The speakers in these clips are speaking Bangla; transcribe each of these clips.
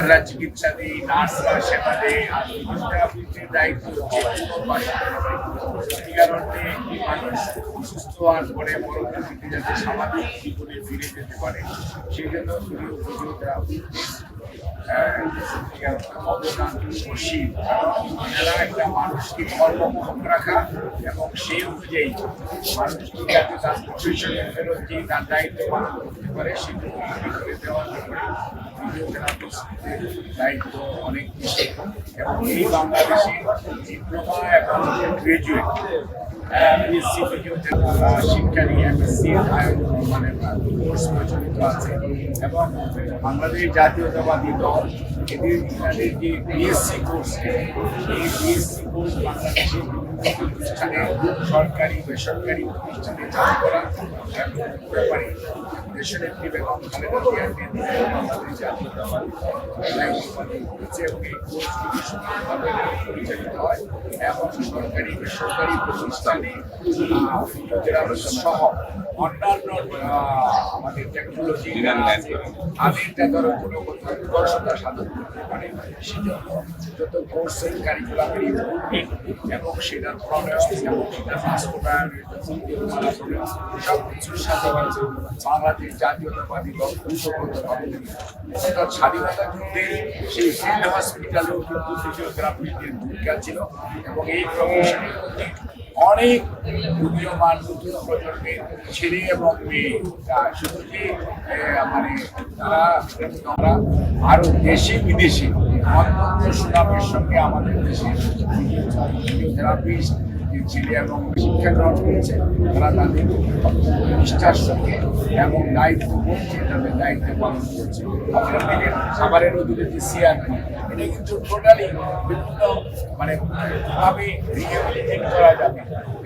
ডাক্তাররা চিকিৎসা দেয়, নার্সরা সেবা দেয়, আর ফিজিওথেরাপিস্টের দায়িত্ব সত্যিকার অর্থে মানুষ সুস্থ হওয়ার পরে পরবর্তীতে যাতে স্বাভাবিক জীবনে ফিরে যেতে পারে সেই জন্য একটা মানুষকে কর্মক্ষম রাখা এবং সেই অনুযায়ী মানুষকে যাতে তার প্রফেশনে ফেরত দিয়ে তার দায়িত্ব পালন করতে পারে সেগুলো করে দেওয়ার ব্যাপারে ফিজিওথেরাপিস্টদের দায়িত্ব অনেক বেশি এবং এই বাংলাদেশে ডিপ্লোমা এবং গ্রাজুয়েট বিএসসি শিক্ষা নিয়ে এমএসসি মানে কোর্স প্রচলিত আছে এবং বাংলাদেশ জাতীয়তাবাদী দল এদের যে বিএসসি কোর্স এই বিএসসি কোর্স বাংলাদেশের প্রতিষ্ঠানে সরকারি বেসরকারি প্রতিষ্ঠানে চালু করা ব্যাপারে দেশনেত্রী বেগম খালেদা জিয়ার নেতৃত্বে বাংলাদেশ জাতীয়তাবাদী দায়িত্ব পালন করেছে এবং এই কোর্সগুলি সুন্দরভাবে পরিচালিত হয় এবং সরকারি বেসরকারি প্রতিষ্ঠানে ফিজিওথেরাপিস্ট সহ অন্যান্য আমাদের টেকনোলজি তাদেরটা ধরো কোনো উৎকর্ষতা সাধন করতে পারে সেজন্য যত কোর্সের কারিকুলামের ইমপ্রুভমেন্ট এবং সেটার প্রণয়ন এবং সেটার বাস্তবায়নের সব কিছুর সাথে বাংলাদেশ জাতীয়তাবাদী দল ঐক্যবদ্ধভাবে অর্থাৎ স্বাধীনতা যুদ্ধে সেই ফিল্ড হসপিটালেও কিন্তু ফিজিওথেরাপিস্টের ভূমিকা ছিল এবং এই প্রফেশনের মধ্যে অনেক উদীয়মান নতুন প্রজন্মের ছেলে এবং মেয়ে শুধু যে মানে তারা আরো দেশে বিদেশে অত্যন্ত সুনামের সঙ্গে আমাদের দেশে ফিজিওথেরাপিস্ট ছেলে এবং শিক্ষা গ্রহণ করেছে তারা তাদের নিষ্ঠার সঙ্গে এবং দায়িত্ব করছে তাদের দায়িত্ব পালন করছে আপনারা দেখেন খাবারের অধীনে যে সিআরপি এটা কিন্তু টোটালি বিভিন্ন মানে ভাবে রিহেবিলিটেট করা যাবে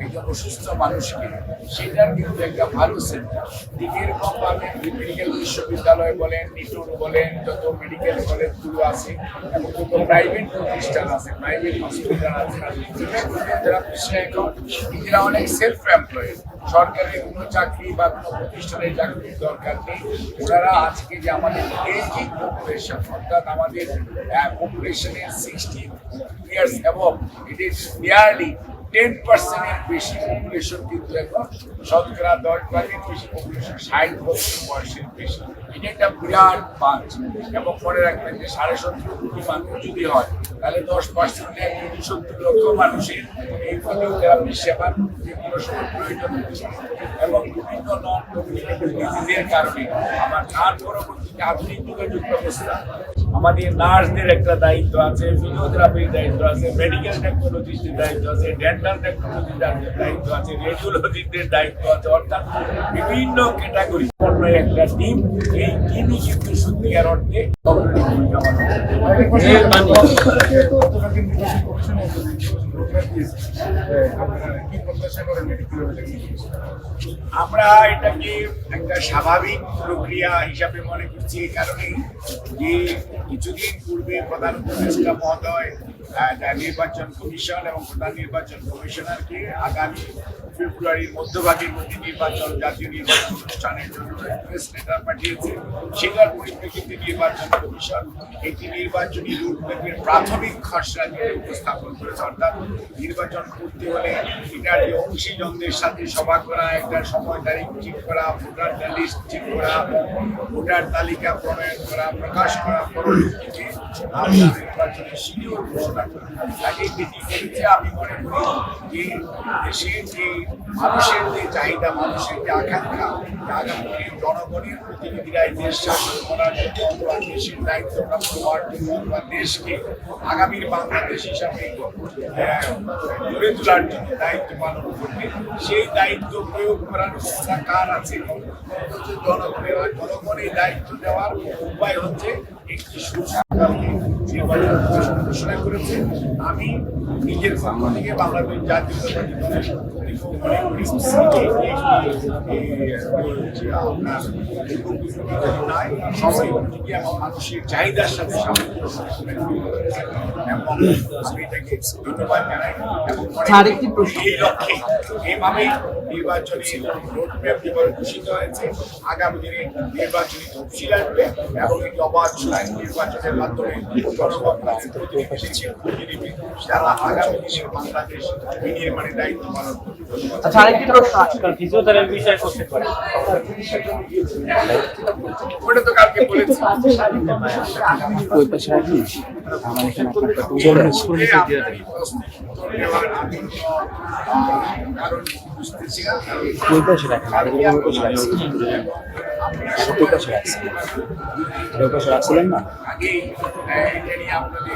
একজন অসুস্থ মানুষকে সেটার কিন্তু একটা ভালো সেন্টার ঠিক এরকমভাবে মেডিকেল বিশ্ববিদ্যালয় বলেন নিটুর বলেন যত মেডিকেল কলেজগুলো আছে এবং যত প্রাইভেট প্রতিষ্ঠান আছে প্রাইভেট হসপিটাল আছে এরা অনেক সেলফ এমপ্লয়েড সরকারের কোনো চাকরি বা কোনো প্রতিষ্ঠানের চাকরির দরকার নেই ওনারা আজকে যে আমাদের এজিং পপুলেশন অর্থাৎ আমাদের পপুলেশনের 60 years above it is nearly 10%-এর বেশি পপুলেশন কিন্তু এখন শতকরা 10%-এর বেশি পপুলেশন 60 বছর বয়সের বেশি এটা একটা বিরাট পাঁচ এবং মনে রাখবেন যে 17.5 কোটি মানুষ যদি হয় তাহলে 10%-এ 70 লক্ষ মানুষের এই ফিজিওথেরাপি সেবার যে কোনো সময় প্রয়োজন হচ্ছে এবং বিভিন্ন নন কমিউনিকেবল ডিজিজের কারণে আমার তার পরবর্তীতে আধুনিক যুগের যুগ ব্যবস্থা আমাদের নার্সদের একটা দায়িত্ব আছে ফিজিওথেরাপির দায়িত্ব আছে মেডিকেল টেকনোলজিস্টের দায়িত্ব আছে ডেন্টাল টেকনোলজির দায়িত্ব আছে রেডিওলজিস্টদের দায়িত্ব আছে অর্থাৎ বিভিন্ন ক্যাটাগরি একটা টিম এই টিমই কিন্তু সত্যিকার অর্থে আমরা এটাকে একটা স্বাভাবিক প্রক্রিয়া হিসাবে মনে করছি এই কারণে যে কিছুদিন পূর্বে প্রধান উপদেষ্টা মহোদয় নির্বাচন কমিশন এবং প্রধান নির্বাচন কমিশনারকে আগামী ফেব্রুয়ারির মধ্যভাগের মধ্যে নির্বাচন জাতীয় নির্বাচন অনুষ্ঠানের জন্য রিকোয়েস্ট লেটার পাঠিয়েছে সেটার পরিপ্রেক্ষিতে নির্বাচন কমিশন একটি নির্বাচনী রুটম্যাপের প্রাথমিক খসড়া দিয়ে উপস্থাপন করেছে অর্থাৎ নির্বাচন করতে হলে এটার যে অংশীজনদের সাথে সভা করা একটা সময় তারিখ ঠিক করা ভোটার লিস্ট ঠিক করা ভোটার তালিকা প্রণয়ন করা প্রকাশ করা পরবর্তীতে আমরা নির্বাচনের শিডিউল ঘোষণা করা তাকে যেটি করেছে আমি মনে করি যে দেশের যে মানুষের যে চাহিদা মানুষের যে আকাঙ্ক্ষা আগামী জনগণের প্রতিনিধিরা দেশ শাসন করার জন্য অথবা দেশের দায়িত্বপ্রাপ্ত হওয়ার জন্য অথবা দেশকে আগামীর বাংলাদেশ হিসাবে গড়ে তোলার জন্য দায়িত্ব পালন করবে সেই দায়িত্ব প্রয়োগ করার ক্ষমতা কার আছে জনগণের দায়িত্ব দেওয়ার উপায় হচ্ছে একটি নির্বাচন ঘোষণা করেছে আমি নিজের পক্ষ থেকে বাংলাদেশ জাতীয়তাবাদী দলের মানুষের চাহিদার সাথে ধন্যবাদ জানাই এবং এই লক্ষ্যে এইভাবে নির্বাচনী রোডম্যাপ যেভাবে ঘোষিত হয়েছে, আগামী দিনে নির্বাচনী তফসিল আসবে এবং একটি অবাধ সুষ্ঠু নির্বাচনের মাধ্যমে জনগণ প্রতিনিধিদেরকে খুঁজে নেবে যারা আগামী দিনে বাংলাদেশ বিনির্মাণের দায়িত্ব পালন করবে। আচ্ছা, আরেকটি প্রশ্ন আজকাল ফিজিওথেরাপি বিষয়ে করতে পারে। ওটা তো কালকে বলেছি। ওই পাশে রাখি আমার এখানে ওই পাশে রাখি ওই পাশে রাখছি ওই পাশে রাখছি ওই পাশে রাখছিলেন না আগেই এটা নিয়ে আপনাদের